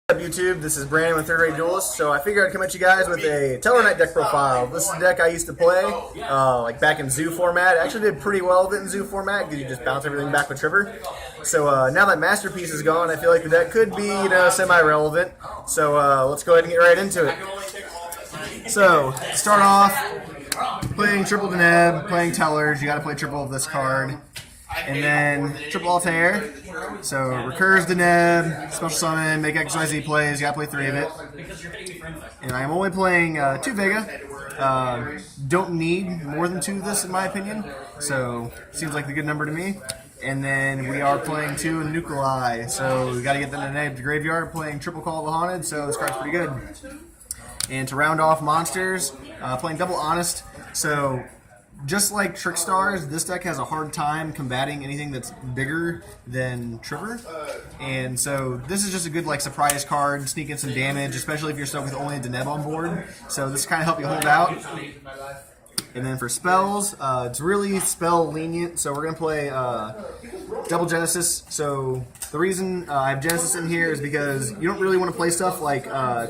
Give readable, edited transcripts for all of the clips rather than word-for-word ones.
Up YouTube, this is Brandon with Third Rate Duelist. So I figured I'd come at you guys with a Tellarknight deck profile. This is a deck I used to play, like back in Zoo format. I actually did pretty well with it in Zoo format because you just bounce everything back with Trigger. So now that Masterpiece is gone, I feel like the deck could be, semi-relevant. So let's go ahead and get right into it. So start off playing triple Deneb, playing Tellers. You got to play triple of this card. And then triple Altair, so recurs Deneb, special summon, make XYZ plays, you gotta play 3 of it. And I'm only playing 2 Vega. Don't need more than 2 of this in my opinion, so seems like a good number to me. And then we are playing 2 Nuclei, so we gotta get the Deneb to graveyard, playing triple Call of the Haunted, so this card's pretty good. And to round off monsters, playing double Honest, so just like Trick Stars, this deck has a hard time combating anything that's bigger than Trigger. And so this is just a good surprise card, sneak in some damage, especially if you're stuck with only a Deneb on board. So this kind of help you hold out. And then for spells, it's really spell lenient, so we're going to play double Genesis. So the reason I have Genesis in here is because you don't really want to play stuff like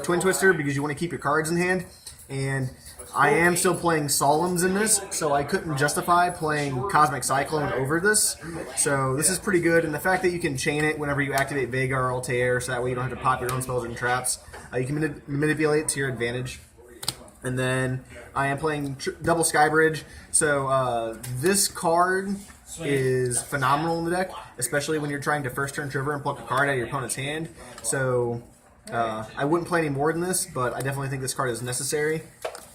Twin Twister because you want to keep your cards in hand. And I am still playing Solemns in this, so I couldn't justify playing Cosmic Cyclone over this. So this is pretty good, and the fact that you can chain it whenever you activate Vega or Altair, so that way you don't have to pop your own spells and traps. You can manipulate to your advantage. And then I am playing double Skybridge, so this card is phenomenal in the deck, especially when you're trying to first turn Trigger and pluck a card out of your opponent's hand. So I wouldn't play any more than this, but I definitely think this card is necessary.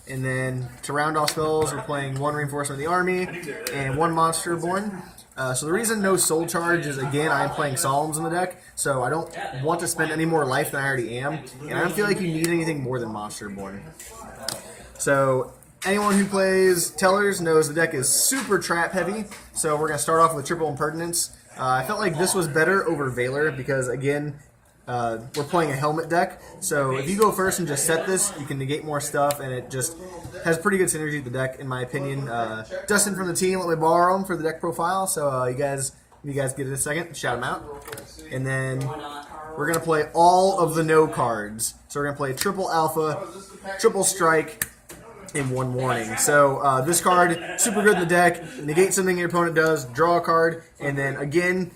And then to round off spells, we're playing 1 Reinforcement of the Army and 1 Monster Born. So the reason no Soul Charge is, again, I'm playing Solemns in the deck, so I don't want to spend any more life than I already am, and I don't feel like you need anything more than Monster Born. So anyone who plays Tellers knows the deck is super trap heavy, so we're going to start off with Triple Impertinence. I felt like this was better over Valor because, again, we're playing a helmet deck, so if you go first and just set this, you can negate more stuff, and it just has pretty good synergy with the deck, in my opinion. Dustin from the team let me borrow him for the deck profile, so you guys get it a second, shout him out. And then we're going to play all of the no cards. So we're going to play triple Alpha, triple Strike, and 1 Warning. So this card, super good in the deck, negate something your opponent does, draw a card, and then again,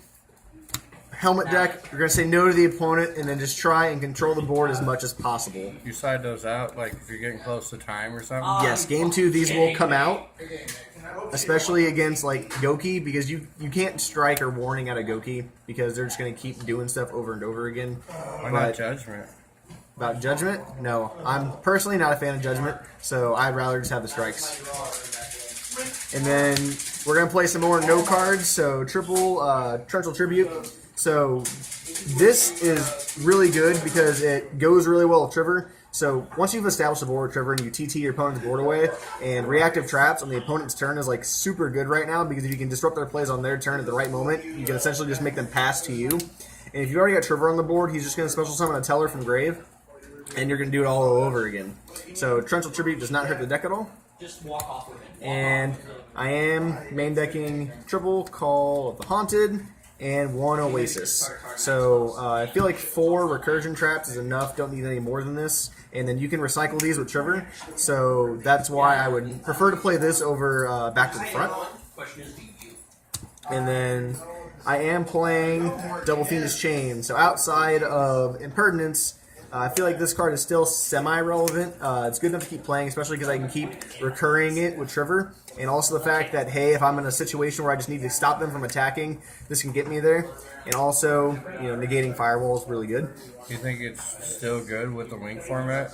helmet deck, you're going to say no to the opponent and then just try and control the board as much as possible. You side those out, like if you're getting close to time or something? Yes, game 2, these will come out, especially against Goki, because you can't strike or warning out of Goki because they're just going to keep doing stuff over and over again. Why not Judgment? About Judgment? No, I'm personally not a fan of Judgment, so I'd rather just have the strikes. And then we're going to play some more no cards, so triple Torrential Tribute. So this is really good because it goes really well with Trigger. So once you've established a board with Trigger and you TT your opponent's board away, and reactive traps on the opponent's turn is super good right now because if you can disrupt their plays on their turn at the right moment, you can essentially just make them pass to you. And if you already got Trigger on the board, he's just going to special summon a Teller from Grave, and you're going to do it all over again. So Torrential Tribute does not hurt the deck at all. Just walk off with it. And I am main decking triple Call of the Haunted and 1 Oasis. So I feel like 4 recursion traps is enough, don't need any more than this. And then you can recycle these with Trigger, so that's why I would prefer to play this over Back to the Front. And then I am playing Double Fiendish Chain. So outside of Impertinence, I feel like this card is still semi-relevant. It's good enough to keep playing, especially because I can keep recurring it with Trigger. And also the fact that, hey, if I'm in a situation where I just need to stop them from attacking, this can get me there. And also, negating Firewall is really good. Do you think it's still good with the link format?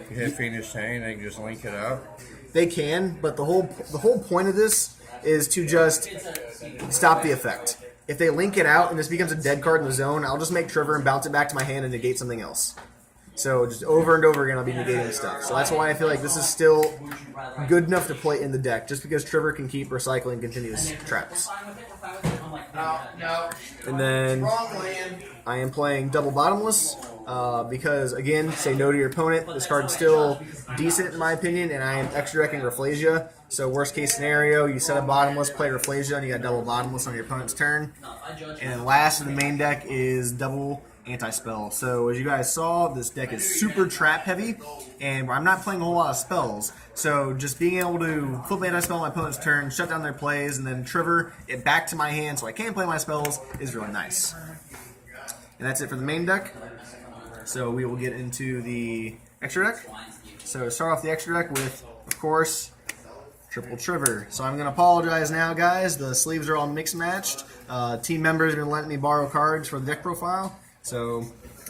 You hit Fiendish Chain, they can just link it out? They can, but the whole point of this is to just stop the effect. If they link it out and this becomes a dead card in the zone, I'll just make Trigger and bounce it back to my hand and negate something else. So just over and over again, I'll be negating stuff. So that's why I feel like this is still good enough to play in the deck, just because Trigger can keep recycling continuous traps. And then I am playing double Bottomless because, again, say no to your opponent. This card's still decent in my opinion, and I am extra decking Rafflesia. So worst case scenario, you set a Bottomless, play Rafflesia, and you got double Bottomless on your opponent's turn. And then last in the main deck is double anti-spell. So as you guys saw, this deck is super trap heavy, and I'm not playing a whole lot of spells. So just being able to flip anti-spell on my opponent's turn, shut down their plays, and then trigger it back to my hand so I can play my spells is really nice. And that's it for the main deck. So we will get into the extra deck. So start off the extra deck with, of course, triple trigger. So I'm going to apologize now, guys. The sleeves are all mixed matched. Team members have been letting me borrow cards for the deck profile, so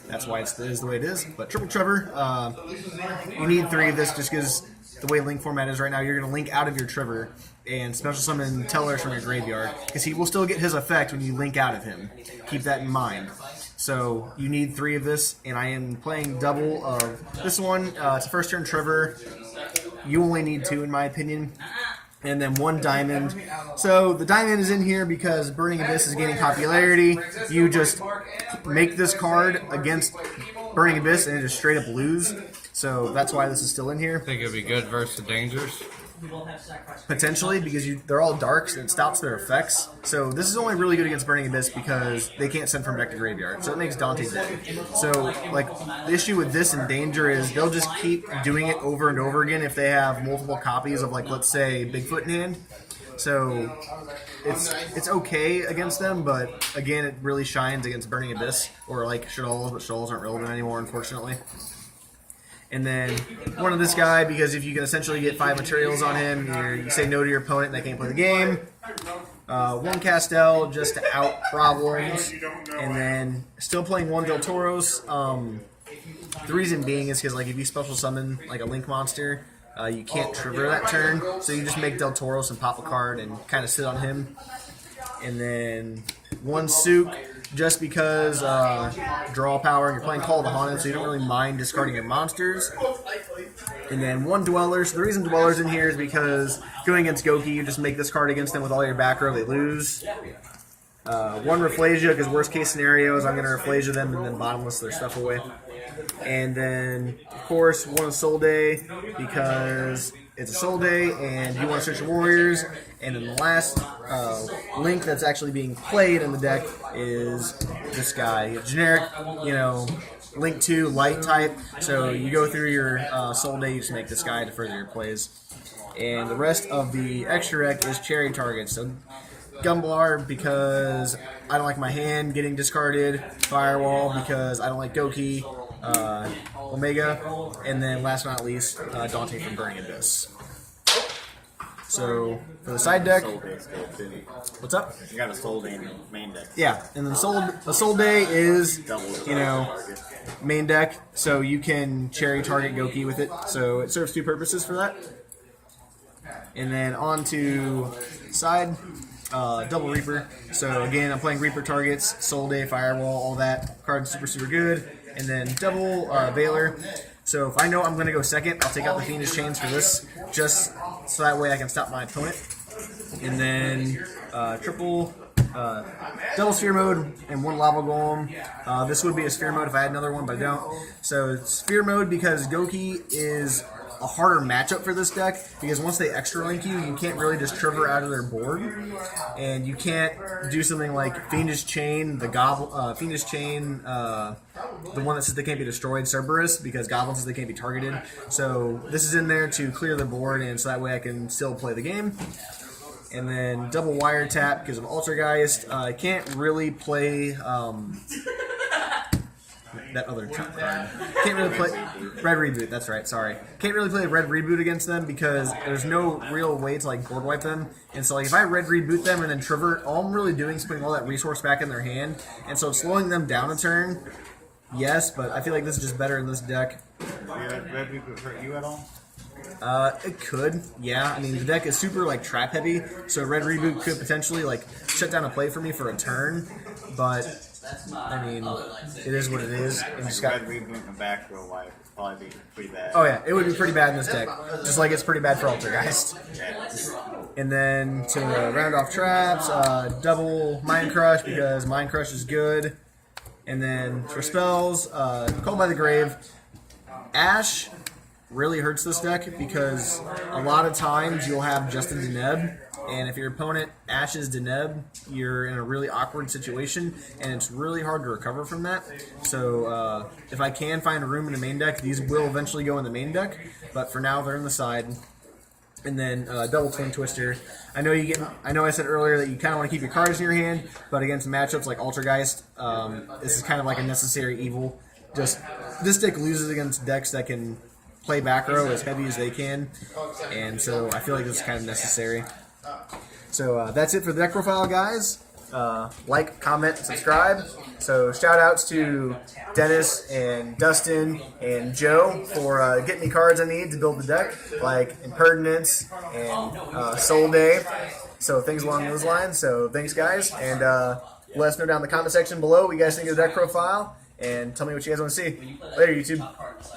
that's why it is the way it is. But triple trigger, you need 3 of this just because the way Link format is right now. You're going to link out of your trigger and special summon Tellers from your graveyard because he will still get his effect when you link out of him. Keep that in mind. So you need 3 of this, and I am playing double of this one. It's a first turn trigger. You only need 2 in my opinion. And then 1 diamond. So the diamond is in here because Burning Abyss is gaining popularity. You just make this card against Burning Abyss and just straight up lose. So that's why this is still in here. Think it'd be good versus Dangers? Potentially, because they're all darks and it stops their effects. So this is only really good against Burning Abyss because they can't send from deck to graveyard. So it makes Dante dead. So like the issue with this and Danger is they'll just keep doing it over and over again if they have multiple copies of, like, let's say Bigfoot in hand. So it's okay against them, but again it really shines against Burning Abyss or like Shaddolls, but Shaddolls aren't relevant anymore, unfortunately. And then one of this guy, because if you can essentially get 5 materials on him, you say no to your opponent and they can't play the game. 1 Castel just to out problems. And then still playing 1 Del Toros. The reason being is because, like, if you special summon like a Link monster, you can't trigger that turn. So you just make Del Toros and pop a card and kind of sit on him. And then 1 Souk. Just because draw power, and you're playing Call of the Haunted, so you don't really mind discarding your monsters. And then 1 Dweller. So the reason Dweller's in here is because going against Goki, you just make this card against them with all your back row, they lose. 1 Rafflesia, because worst case scenarios, I'm going to Rafflesia them and then bottomless their stuff away. And then, of course, 1 Soul Day, because it's a Soul Day, and you want to search your warriors. And then the last Link that's actually being played in the deck is this guy. Generic, Link 2, light type. So you go through your Soul Day, you just make this guy to further your plays. And the rest of the extra deck is cherry targets. So Gumblar, because I don't like my hand getting discarded. Firewall, because I don't like Goki. Omega, and then last but not least, Dante from Burning Abyss. So for the side deck, what's up? You got a Soul Day in your main deck. Yeah, and then the Soul Day is main deck, so you can cherry target Goki with it. So it serves 2 purposes for that. And then on to side. Double Reaper. So again, I'm playing Reaper targets, Soul Day, Firewall, all that. Card's super good. And then double Veiler. So if I know I'm going to go second, I'll take out the Fiendish Chains for this, just so that way I can stop my opponent. And then triple double Sphere Mode and 1 Lava Golem. This would be a Sphere Mode if I had another one, but I don't. So it's Sphere Mode because Goki is a harder matchup for this deck, because once they extra link you, you can't really just trigger out of their board, and you can't do something like Fiendish Chain, the Fiendish Chain, the one that says they can't be destroyed, Cerberus, because Goblin says they can't be targeted. So this is in there to clear the board, and so that way I can still play the game. And then double Wiretap because of Altergeist. I can't really play that other trump card. Can't really play Red Reboot. That's right. Sorry. Can't really play Red Reboot against them because there's no real way to like board wipe them. And so like if I Red Reboot them and then trigger, all I'm really doing is putting all that resource back in their hand, and so it's slowing them down a turn. Yes, but I feel like this is just better in this deck. Red Reboot hurt you at all? It could, yeah. I mean, the deck is super like trap heavy, so Red Reboot could potentially like shut down a play for me for a turn. But I mean, it is what it is. And just got Red Reboot in the back row would probably be pretty bad. Oh yeah, it would be pretty bad in this deck, just like it's pretty bad for Altergeist. And then to round off traps, double Mind Crush because Mind Crush is good. And then for spells, Called by the Grave, Ash. really hurts this deck because a lot of times you'll have Justin Deneb, and if your opponent ashes Deneb, you're in a really awkward situation, and it's really hard to recover from that. So if I can find a room in the main deck, these will eventually go in the main deck, but for now they're in the side. And then double twin twister. I know I said earlier that you kind of want to keep your cards in your hand, but against matchups like Altergeist, this is kind of like a necessary evil. Just this deck loses against decks that can play back row as heavy as they can, and so I feel like this is kind of necessary. So that's it for the deck profile, guys. Like, comment, subscribe. So shout outs to Dennis and Dustin and Joe for getting me cards I need to build the deck, like Impertinence and Soul Day. So things along those lines. So thanks, guys, and let us know down in the comment section below what you guys think of the deck profile, and tell me what you guys want to see. Later, YouTube.